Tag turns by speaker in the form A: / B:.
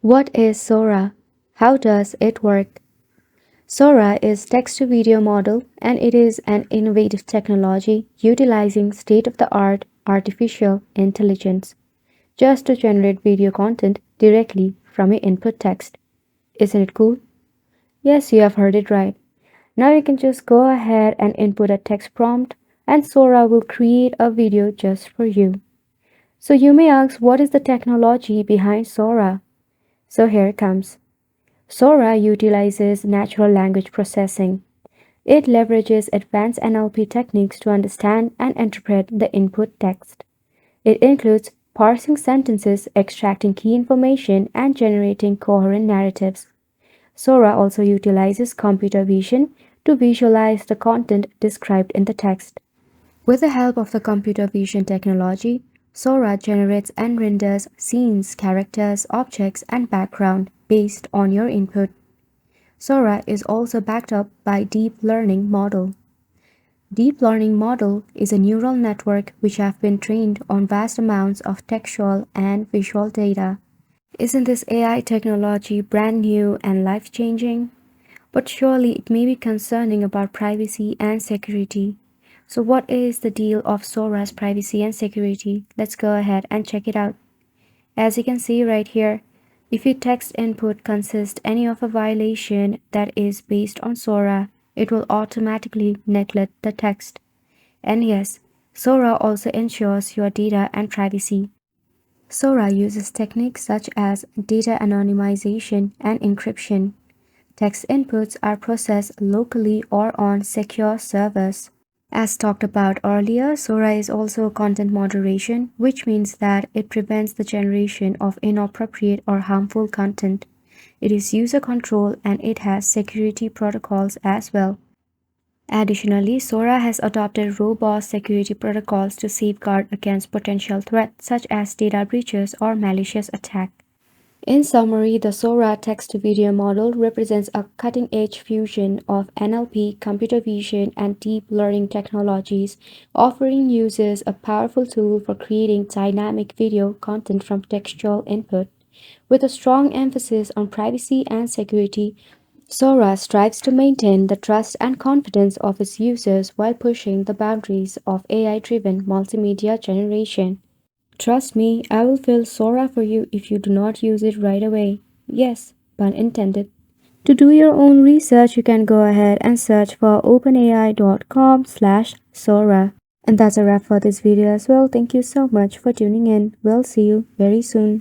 A: What is Sora? How does it work? Sora is text-to-video model and it is an innovative technology utilizing state-of-the-art artificial intelligence just to generate video content directly from your input text. Isn't it cool? Yes, you have heard it right. Now you can just go ahead and input a text prompt and Sora will create a video just for you. So you may ask, what is the technology behind Sora? So here it comes. Sora utilizes natural language processing. It leverages advanced NLP techniques to understand and interpret the input text. It includes parsing sentences, extracting key information, and generating coherent narratives. Sora also utilizes computer vision to visualize the content described in the text. With the help of the computer vision technology, Sora generates and renders scenes, characters, objects, and background based on your input. Sora is also backed up by deep learning model. Deep learning model is a neural network which have been trained on vast amounts of textual and visual data. Isn't this AI technology brand new and life-changing? But surely it may be concerning about privacy and security. So what is the deal of Sora's privacy and security? Let's go ahead and check it out. As you can see right here, if your text input consists any of a violation that is based on Sora, it will automatically neglect the text. And yes, Sora also ensures your data and privacy. Sora uses techniques such as data anonymization and encryption. Text inputs are processed locally or on secure servers. As talked about earlier, Sora is also content moderation, which means that it prevents the generation of inappropriate or harmful content. It is user controlled and it has security protocols as well. Additionally, Sora has adopted robust security protocols to safeguard against potential threats such as data breaches or malicious attack. In summary, the Sora text-to-video model represents a cutting-edge fusion of NLP, computer vision, and deep learning technologies, offering users a powerful tool for creating dynamic video content from textual input. With a strong emphasis on privacy and security, Sora strives to maintain the trust and confidence of its users while pushing the boundaries of AI-driven multimedia generation. Trust me, I will fill Sora for you if you do not use it right away. Yes, pun intended. To do your own research, you can go ahead and search for openai.com/Sora. And that's a wrap for this video as well. Thank you so much for tuning in. We'll see you very soon.